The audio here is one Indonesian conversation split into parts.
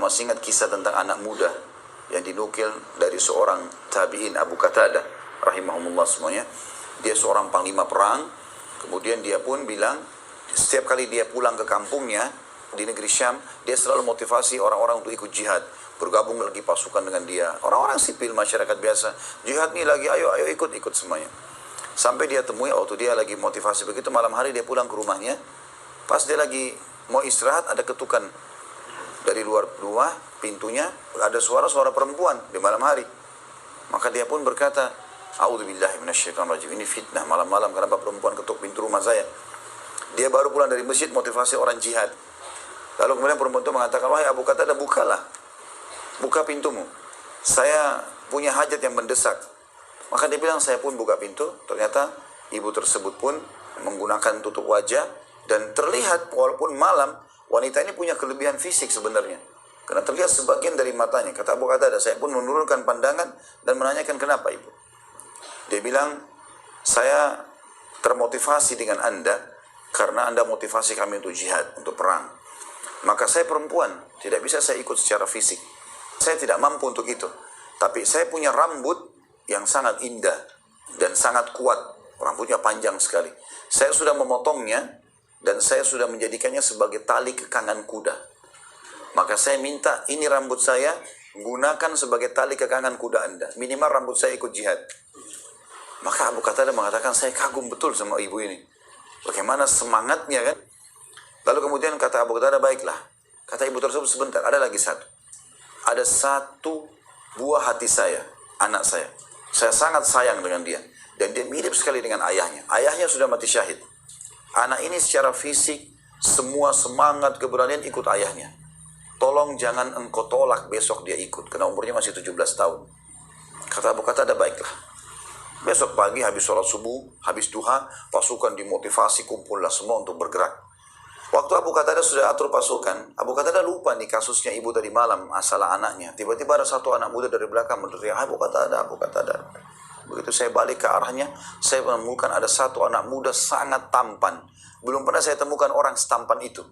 masih ingat kisah tentang anak muda yang dinukil dari seorang tabi'in, Abu Qatadah rahimahumullah semuanya. Dia seorang panglima perang. Kemudian dia pun bilang, setiap kali dia pulang ke kampungnya di negeri Syam, dia selalu motivasi orang-orang untuk ikut jihad, bergabung lagi pasukan dengan dia. Orang-orang sipil, masyarakat biasa, jihad nih lagi, ayo ikut semuanya. Sampai dia temui, waktu dia lagi motivasi begitu, malam hari dia pulang ke rumahnya. Pas dia lagi mau istirahat, ada ketukan dari luar rumah, pintunya, ada suara-suara perempuan di malam hari. Maka dia pun berkata, A'udzubillahi minasyaitonirrajim, ini fitnah, malam-malam kenapa perempuan ketuk pintu rumah saya. Dia baru pulang dari masjid, motivasi orang jihad. Lalu kemudian perempuan itu mengatakan, wahai Abu Qatadah, bukalah, buka pintumu, saya punya hajat yang mendesak. Maka dia bilang, saya pun buka pintu. Ternyata ibu tersebut pun menggunakan tutup wajah, dan terlihat walaupun malam, wanita ini punya kelebihan fisik sebenarnya, karena terlihat sebagian dari matanya. Kata Abu Qatadah, saya pun menurunkan pandangan dan menanyakan, kenapa ibu? Dia bilang, saya termotivasi dengan Anda karena Anda motivasi kami untuk jihad, untuk perang. Maka saya perempuan, tidak bisa saya ikut secara fisik. Saya tidak mampu untuk itu. Tapi saya punya rambut yang sangat indah dan sangat kuat. Rambutnya panjang sekali. Saya sudah memotongnya dan saya sudah menjadikannya sebagai tali kekangan kuda. Maka saya minta, ini rambut saya, gunakan sebagai tali kekangan kuda Anda. Minimal rambut saya ikut jihad. Maka Abu Qatadah mengatakan, saya kagum betul sama ibu ini. Bagaimana semangatnya kan? Lalu kemudian kata Abu Qatadah, baiklah. Kata ibu tersebut, sebentar, ada lagi satu. Ada satu buah hati saya, anak saya. Saya sangat sayang dengan dia. Dan dia mirip sekali dengan ayahnya. Ayahnya sudah mati syahid. Anak ini secara fisik, semua semangat, keberanian ikut ayahnya. Tolong jangan engkau tolak besok dia ikut. Karena umurnya masih 17 tahun. Kata Abu Qatadah, baiklah. Besok pagi habis sholat subuh, habis duha, pasukan dimotivasi, kumpullah semua untuk bergerak. Waktu Abu Qatadah sudah atur pasukan, Abu Qatadah lupa nih kasusnya ibu tadi malam, masalah anaknya. Tiba-tiba ada satu anak muda dari belakang berteriak, Abu Qatadah, Abu Qatadah. Begitu saya balik ke arahnya, saya menemukan ada satu anak muda sangat tampan. Belum pernah saya temukan orang setampan itu.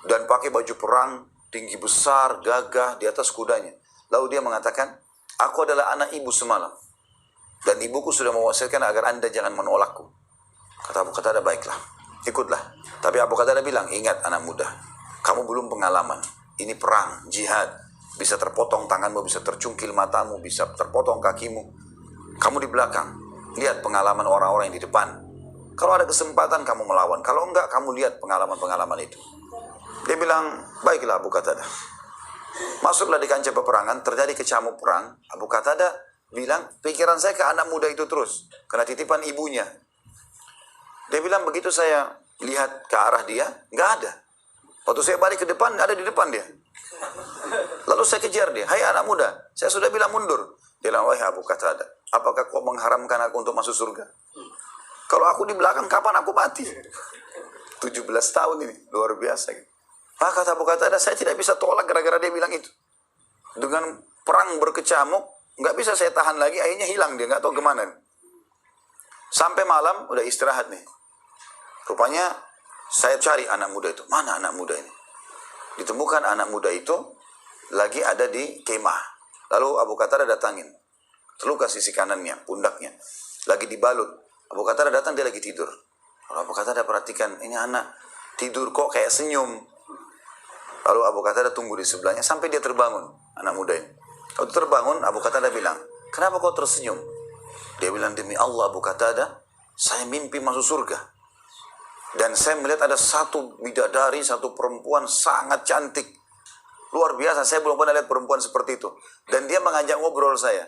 Dan pakai baju perang, tinggi besar, gagah, di atas kudanya. Lalu dia mengatakan, aku adalah anak ibu semalam. Dan ibuku sudah mewasiatkan agar Anda jangan menolakku. Kata Abu Qatadah, baiklah, ikutlah. Tapi Abu Qatadah bilang, ingat anak muda, kamu belum pengalaman. Ini perang, jihad. Bisa terpotong tanganmu, bisa tercungkil matamu, bisa terpotong kakimu. Kamu di belakang. Lihat pengalaman orang-orang yang di depan. Kalau ada kesempatan kamu melawan. Kalau enggak, kamu lihat pengalaman-pengalaman itu. Dia bilang, baiklah Abu Qatadah. Masuklah di kancah peperangan, terjadi kecamuk perang. Abu Qatadah bilang, pikiran saya ke anak muda itu terus. Karena titipan ibunya. Dia bilang, begitu saya lihat ke arah dia, nggak ada. Waktu saya balik ke depan, ada di depan dia. Lalu saya kejar dia, hai anak muda, saya sudah bilang mundur. Dia bilang, wahai Abu Qatadah, apakah kau mengharamkan aku untuk masuk surga? Kalau aku di belakang, kapan aku mati? 17 tahun ini, luar biasa. Maka kata Abu Qatadah, saya tidak bisa tolak gara-gara dia bilang itu. Dengan perang berkecamuk, nggak bisa saya tahan lagi, akhirnya hilang dia, nggak tahu kemana. Sampai malam, udah istirahat nih. Rupanya, saya cari anak muda itu. Mana anak muda ini? Ditemukan anak muda itu, lagi ada di kemah. Lalu Abu Qatadah datangin. Terluka sisi kanannya, pundaknya. Lagi dibalut. Abu Qatadah datang, dia lagi tidur. Lalu Abu Qatadah perhatikan, ini anak tidur kok kayak senyum. Lalu Abu Qatadah tunggu di sebelahnya, sampai dia terbangun, anak muda ini. Waktu terbangun, Abu Qatadah bilang, kenapa kau tersenyum? Dia bilang, demi Allah Abu Qatadah, saya mimpi masuk surga. Dan saya melihat ada satu bidadari, satu perempuan sangat cantik. Luar biasa, saya belum pernah lihat perempuan seperti itu. Dan dia mengajak ngobrol saya.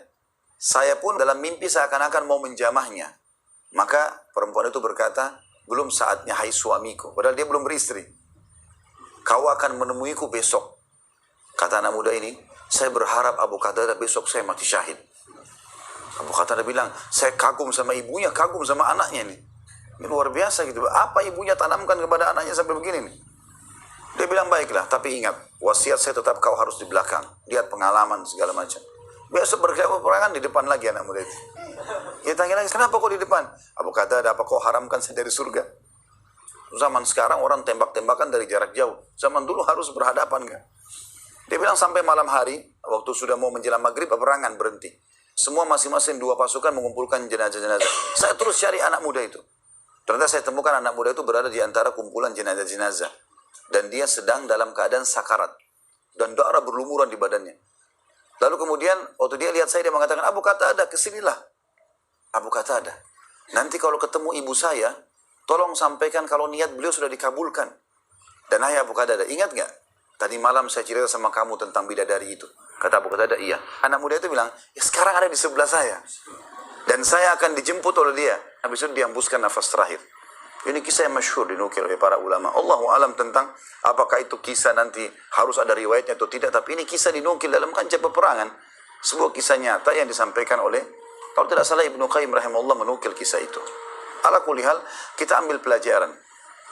Saya pun dalam mimpi seakan-akan mau menjamahnya. Maka perempuan itu berkata, belum saatnya hai suamiku. Padahal dia belum beristri. Kau akan menemuiku besok. Kata anak muda ini, saya berharap Abu Qatadah besok saya mati syahid. Abu Qatadah bilang, saya kagum sama ibunya, kagum sama anaknya ini. Ini luar biasa gitu. Apa ibunya tanamkan kepada anaknya sampai begini nih? Dia bilang, baiklah, tapi ingat, wasiat saya tetap kau harus di belakang. Lihat pengalaman segala macam. Besok berperangan di depan lagi anak muda itu. Dia tanya lagi, kenapa kau di depan? Abu Qatadah, apa kau haramkan saya dari surga? Zaman sekarang orang tembak-tembakan dari jarak jauh. Zaman dulu harus berhadapan kan? Dia bilang sampai malam hari, waktu sudah mau menjelang maghrib, peperangan berhenti. Semua masing-masing dua pasukan mengumpulkan jenazah-jenazah. Saya terus cari anak muda itu. Ternyata saya temukan anak muda itu berada di antara kumpulan jenazah-jenazah. Dan dia sedang dalam keadaan sakarat. Dan darah berlumuran di badannya. Lalu kemudian, waktu dia lihat saya, dia mengatakan, Abu Qatadah, kesinilah. Abu Qatadah, nanti kalau ketemu ibu saya, tolong sampaikan kalau niat beliau sudah dikabulkan. Dan hai Abu Qatadah, ingat nggak? Tadi malam saya cerita sama kamu tentang bidadari itu. Kata Abu Qatadah, iya. Anak muda itu bilang, ya sekarang ada di sebelah saya. Dan saya akan dijemput oleh dia. Habis itu dihembuskan nafas terakhir. Ini kisah yang masyhur dinukil oleh para ulama. Allahu alam tentang apakah itu kisah nanti harus ada riwayatnya atau tidak. Tapi ini kisah dinukil dalam kancah peperangan. Sebuah kisah nyata yang disampaikan oleh, kalau tidak salah Ibnu Qayyim rahimahullah menukil kisah itu. Ala kulli hal, kita ambil pelajaran.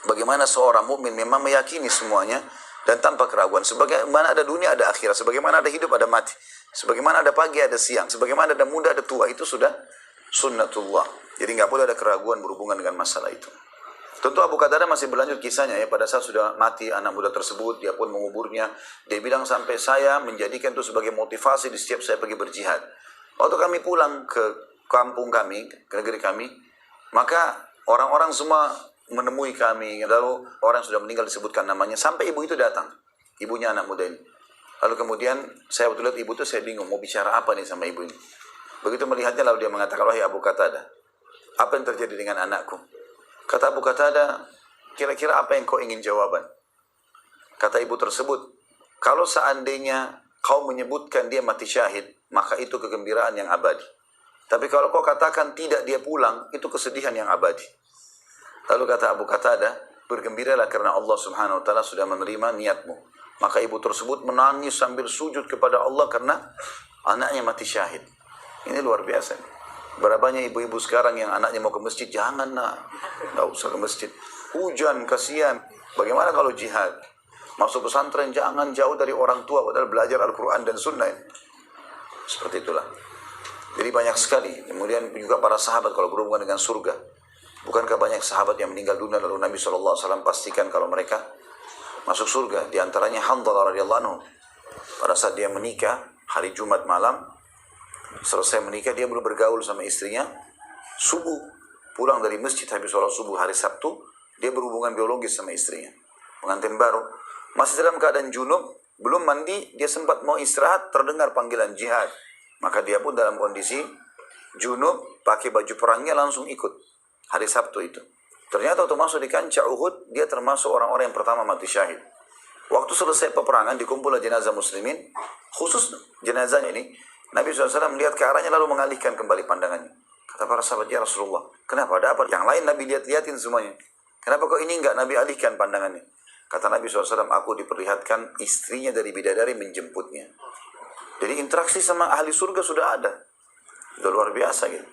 Bagaimana seorang mukmin memang meyakini semuanya dan tanpa keraguan. Sebagaimana ada dunia, ada akhirat. Sebagaimana ada hidup, ada mati. Sebagaimana ada pagi, ada siang. Sebagaimana ada muda, ada tua. Itu sudah sunnatullah. Jadi nggak boleh ada keraguan berhubungan dengan masalah itu. Tentu Abu Qatadah masih berlanjut kisahnya ya. Pada saat sudah mati anak muda tersebut, dia pun menguburnya. Dia bilang sampai saya menjadikan itu sebagai motivasi di setiap saya pergi berjihad. Waktu kami pulang ke kampung kami, ke negeri kami, maka orang-orang semua menemui kami. Lalu orang sudah meninggal disebutkan namanya. Sampai ibu itu datang. Ibunya anak muda ini. Lalu kemudian saya waktu lihat ibu itu, saya bingung mau bicara apa nih sama ibu ini. Begitu melihatnya lalu dia mengatakan, wahai Abu Qatadah, apa yang terjadi dengan anakku? Kata Abu Qatadah, kira-kira apa yang kau ingin jawaban? Kata ibu tersebut, kalau seandainya kau menyebutkan dia mati syahid, maka itu kegembiraan yang abadi. Tapi kalau kau katakan tidak dia pulang, itu kesedihan yang abadi. Lalu kata Abu Qatadah, bergembiralah karena Allah subhanahu wa ta'ala sudah menerima niatmu. Maka ibu tersebut menangis sambil sujud kepada Allah karena anaknya mati syahid. Ini luar biasa. Berapa banyak ibu-ibu sekarang yang anaknya mau ke masjid, jangan nak, nggak usah ke masjid. Hujan, kasihan. Bagaimana kalau jihad? Masuk pesantren, jangan jauh dari orang tua, padahal belajar Al-Quran dan Sunnah. Seperti itulah. Jadi banyak sekali. Kemudian juga para sahabat kalau berhubungan dengan surga. Bukankah banyak sahabat yang meninggal dunia lalu Nabi SAW pastikan kalau mereka masuk surga. Di antaranya Hanzalah radhiyallahu anhu. Pada saat dia menikah, hari Jumat malam, selesai menikah, dia belum bergaul sama istrinya. Subuh, pulang dari masjid habis sholat subuh hari Sabtu, dia berhubungan biologis sama istrinya. Pengantin baru. Masih dalam keadaan junub, belum mandi, dia sempat mau istirahat, terdengar panggilan jihad. Maka dia pun dalam kondisi junub, pakai baju perangnya langsung ikut. Hari Sabtu itu. Ternyata waktu masuk di kancah Uhud, dia termasuk orang-orang yang pertama mati syahid. Waktu selesai peperangan, dikumpul jenazah muslimin, khusus jenazahnya ini, Nabi SAW melihat ke arahnya lalu mengalihkan kembali pandangannya. Kata para sahabat, ya Rasulullah, kenapa ada apa? Yang lain Nabi lihat-lihatin semuanya. Kenapa kok ini enggak Nabi alihkan pandangannya? Kata Nabi SAW, aku diperlihatkan istrinya dari bidadari menjemputnya. Jadi interaksi sama ahli surga sudah ada. Sudah luar biasa gitu.